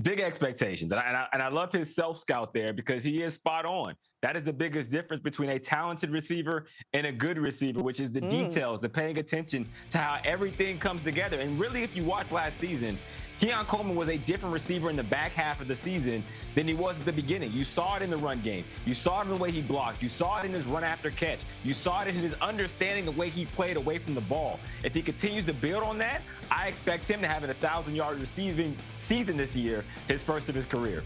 Big expectations. And I love his self scout there because he is spot on. That is the biggest difference between a talented receiver and a good receiver, which is the Mm. details, the paying attention to how everything comes together. And really, if you watch last season, Keon Coleman was a different receiver in the back half of the season than he was at the beginning. You saw it in the run game. You saw it in the way he blocked. You saw it in his run after catch. You saw it in his understanding the way he played away from the ball. If he continues to build on that, I expect him to have an 1,000-yard receiving season this year, his first of his career.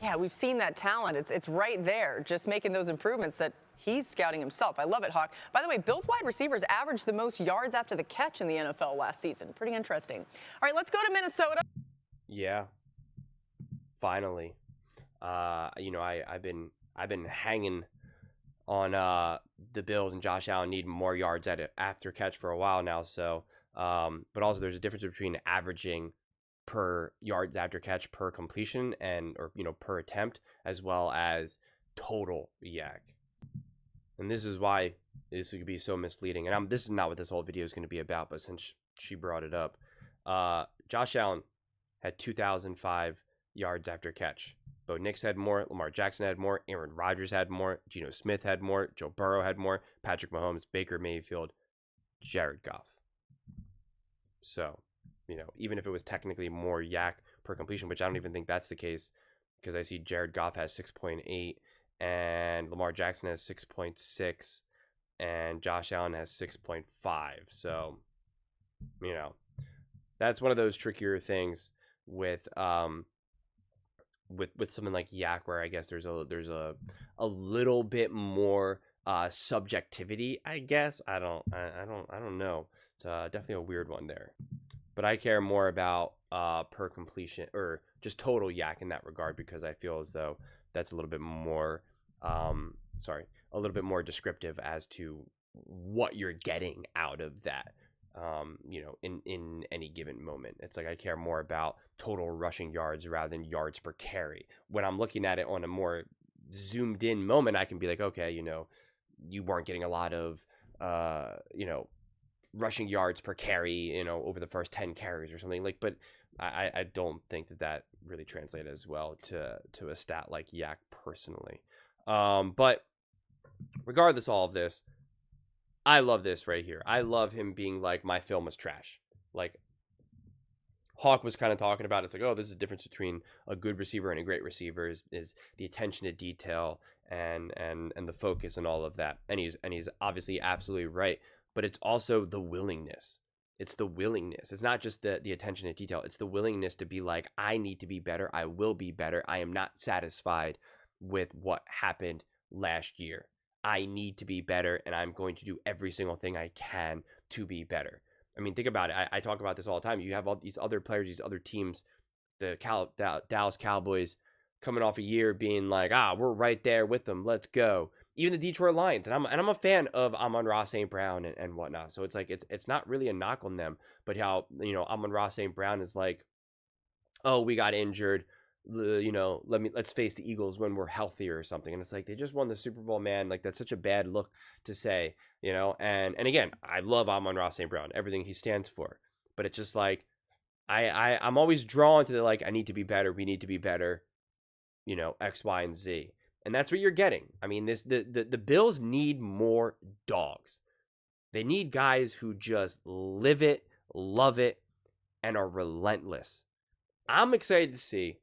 Yeah, we've seen that talent. It's right there, just making those improvements that he's scouting himself. I love it, Hawk. By the way, Bills wide receivers averaged the most yards after the catch in the NFL last season. Pretty interesting. All right, let's go to Minnesota. Yeah, finally. I've been hanging on the Bills and Josh Allen need more yards at it after catch for a while now. So, but also there's a difference between averaging per yards after catch per completion or per attempt, as well as total yak. And this is why this could be so misleading. And this is not what this whole video is going to be about, but since she brought it up, Josh Allen had 2,005 yards after catch. Bo Nix had more, Lamar Jackson had more, Aaron Rodgers had more, Geno Smith had more, Joe Burrow had more, Patrick Mahomes, Baker Mayfield, Jared Goff. So, even if it was technically more yak per completion, which I don't even think that's the case, because I see Jared Goff has 6.8 and Lamar Jackson has 6.6 and Josh Allen has 6.5. So, that's one of those trickier things with something like yak, where I guess there's a little bit more subjectivity, I guess. I don't know. It's definitely a weird one there. But I care more about per completion or just total yak in that regard, because I feel as though that's a little bit more descriptive as to what you're getting out of that. In any given moment. It's like I care more about total rushing yards rather than yards per carry. When I'm looking at it on a more zoomed in moment, I can be like, okay, you weren't getting a lot of, rushing yards per carry, over the first 10 carries or something like, but I don't think that really translates as well to a stat like yak personally. But regardless of all of this, I love this right here. I love him being like, my film was trash. Like Hawk was kind of talking about, it's like, oh, this is the difference between a good receiver and a great receiver is the attention to detail and the focus and all of that. And he's obviously absolutely right. But it's also the willingness. It's the willingness. It's not just the attention to detail. It's the willingness to be like, I need to be better. I will be better. I am not satisfied with what happened last year. I need to be better, and I'm going to do every single thing I can to be better. I mean, think about it. I talk about this all the time. You have all these other players, these other teams, the Dallas Cowboys coming off a year being like, we're right there with them. Let's go. Even the Detroit Lions, and I'm a fan of Amon-Ra St. Brown and whatnot. So it's like it's not really a knock on them, but how Amon-Ra St. Brown is like, oh, we got injured. Let's face the Eagles when we're healthier or something. And it's like, they just won the Super Bowl, man. Like, that's such a bad look to say, and again, I love Amon-Ra St. Brown, everything he stands for, but it's just like, I'm always drawn to like, I need to be better. We need to be better, X, Y, and Z. And that's what you're getting. I mean, the Bills need more dogs. They need guys who just live it, love it, and are relentless. I'm excited to see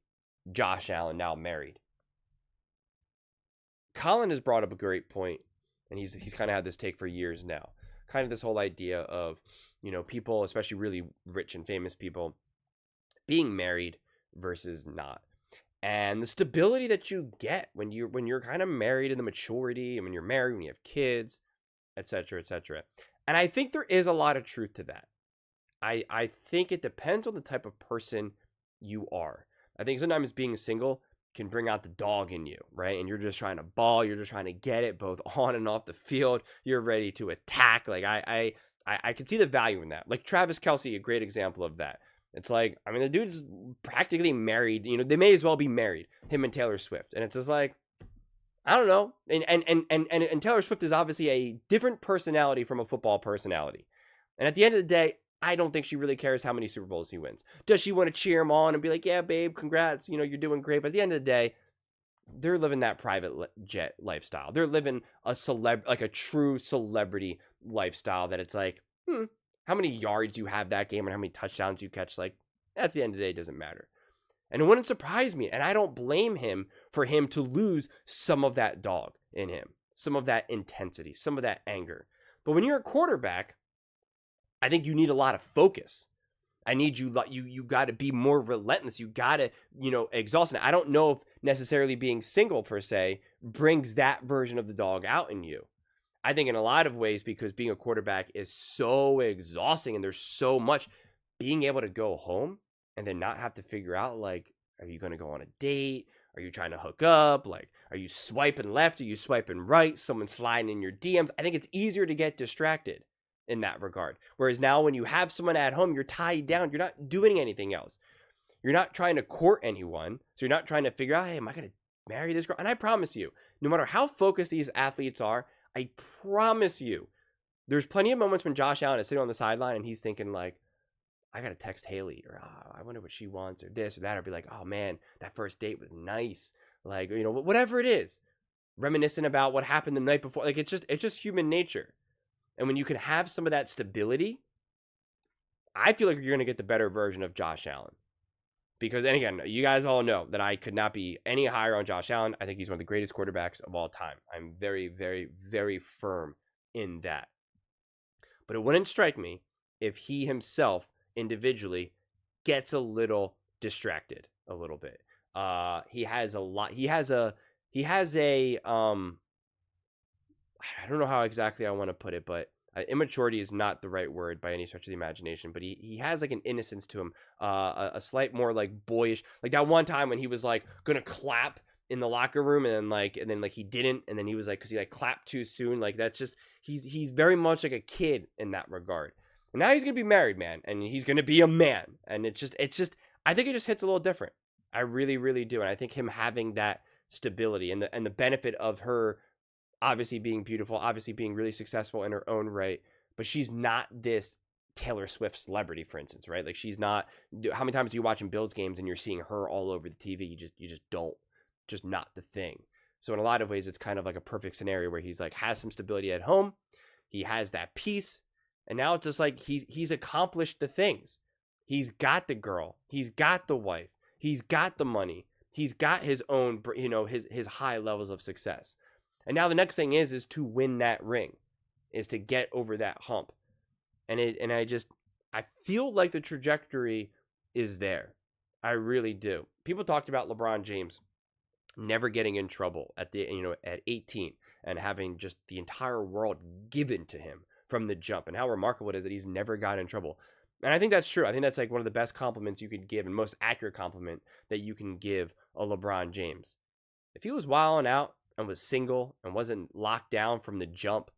Josh Allen now married. Colin has brought up a great point, and he's kind of had this take for years now. Kind of this whole idea of, people, especially really rich and famous people, being married versus not. And the stability that you get when you're kind of married, and the maturity, and when you're married, when you have kids, etc., etc. And I think there is a lot of truth to that. I think it depends on the type of person you are. I think sometimes being single can bring out the dog in you, right? And you're just trying to ball, you're just trying to get it both on and off the field. You're ready to attack. Like I can see the value in that. Like Travis Kelce, a great example of that. It's like, I mean, the dude's practically married. They may as well be married, him and Taylor Swift. And it's just like, I don't know. And Taylor Swift is obviously a different personality from a football personality. And at the end of the day, I don't think she really cares how many Super Bowls he wins. Does she want to cheer him on and be like, yeah, babe, congrats, you're doing great. But at the end of the day, they're living that private jet lifestyle. They're living like a true celebrity lifestyle that it's like, how many yards you have that game and how many touchdowns you catch, like, at the end of the day, it doesn't matter. And it wouldn't surprise me, and I don't blame him for him to lose some of that dog in him, some of that intensity, some of that anger. But when you're a quarterback, I think you need a lot of focus. I need you got to be more relentless. You got to, exhaust. And I don't know if necessarily being single per se brings that version of the dog out in you. I think in a lot of ways, because being a quarterback is so exhausting and there's so much, being able to go home and then not have to figure out, like, are you going to go on a date? Are you trying to hook up? Like, are you swiping left? Are you swiping right? Someone sliding in your DMs? I think it's easier to get distracted in that regard. Whereas now when you have someone at home, you're tied down. You're not doing anything else. You're not trying to court anyone. So you're not trying to figure out, hey, am I going to marry this girl? And I promise you, no matter how focused these athletes are, I promise you, there's plenty of moments when Josh Allen is sitting on the sideline and he's thinking, like, I got to text Haley, or I wonder what she wants, or this or that, or be like, oh man, that first date was nice. Like, whatever it is, reminiscing about what happened the night before. Like, it's just human nature. And when you can have some of that stability, I feel like you're going to get the better version of Josh Allen. Because, and again, you guys all know that I could not be any higher on Josh Allen. I think he's one of the greatest quarterbacks of all time. I'm very, very, very firm in that. But it wouldn't strike me if he himself individually gets a little distracted a little bit. He has a I don't know how exactly I want to put it, but immaturity is not the right word by any stretch of the imagination, but he has like an innocence to him, a slight more like boyish, like that one time when he was like gonna clap in the locker room and then he didn't, and then he was like, because he like clapped too soon, like that's just, he's very much like a kid in that regard. And now he's gonna be married, man, and he's gonna be a man, and it's just I think it just hits a little different. I really, really do. And I think him having that stability and the benefit of her obviously being beautiful, obviously being really successful in her own right, but she's not this Taylor Swift celebrity, for instance, right? Like, she's not. How many times are you watching Bills games and you're seeing her all over the TV? You just don't, just not the thing. So in a lot of ways, it's kind of like a perfect scenario where he's like has some stability at home, he has that peace, and now it's just like he's accomplished the things. He's got the girl, he's got the wife, he's got the money, he's got his own, his high levels of success. And now the next thing is to win that ring, is to get over that hump. And I feel like the trajectory is there. I really do. People talked about LeBron James never getting in trouble at 18 and having just the entire world given to him from the jump, and how remarkable it is that he's never got in trouble. And I think that's true. I think that's like one of the best compliments you could give, and most accurate compliment that you can give a LeBron James. If he was wilding out and was single and wasn't locked down from the jump,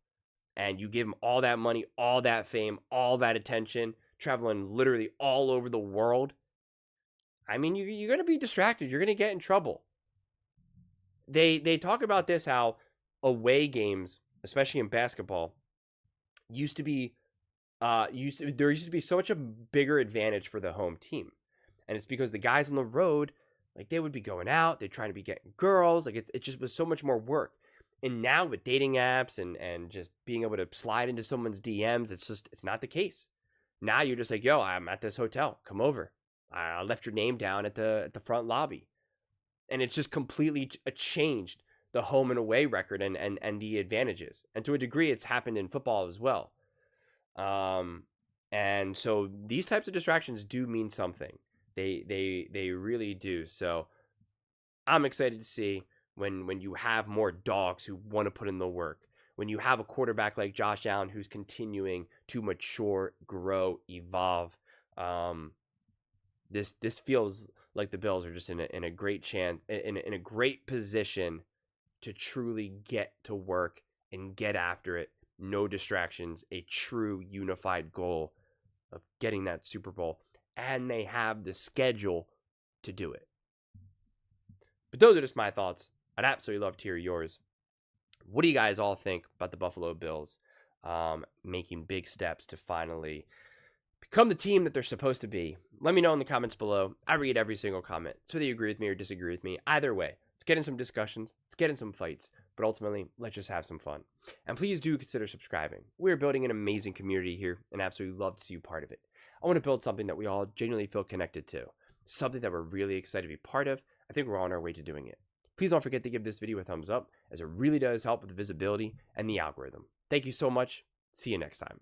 and you give him all that money, all that fame, all that attention, traveling literally all over the world, I mean, you're going to be distracted. You're going to get in trouble. They talk about this, how away games, especially in basketball, there used to be so much a bigger advantage for the home team. And it's because the guys on the road, like, they would be going out, they're trying to be getting girls, like it just was so much more work. And now with dating apps and just being able to slide into someone's DMs, it's not the case. Now you're just like, yo, I'm at this hotel, come over. I left your name down at the front lobby. And it's just completely changed the home and away record and the advantages. And to a degree, it's happened in football as well. And so these types of distractions do mean something. They really do. So I'm excited to see when you have more dogs who want to put in the work, when you have a quarterback like Josh Allen who's continuing to mature, grow, evolve. This feels like the Bills are just in a great chance, in a great position to truly get to work and get after it. No distractions, a true unified goal of getting that Super Bowl, and they have the schedule to do it. But those are just my thoughts. I'd absolutely love to hear yours. What do you guys all think about the Buffalo Bills making big steps to finally become the team that they're supposed to be? Let me know in the comments below. I read every single comment. So whether you agree with me or disagree with me, either way, let's get in some discussions, let's get in some fights, but ultimately, let's just have some fun. And please do consider subscribing. We're building an amazing community here and absolutely love to see you part of it. I want to build something that we all genuinely feel connected to, something that we're really excited to be part of. I think we're on our way to doing it. Please don't forget to give this video a thumbs up, as it really does help with the visibility and the algorithm. Thank you so much. See you next time.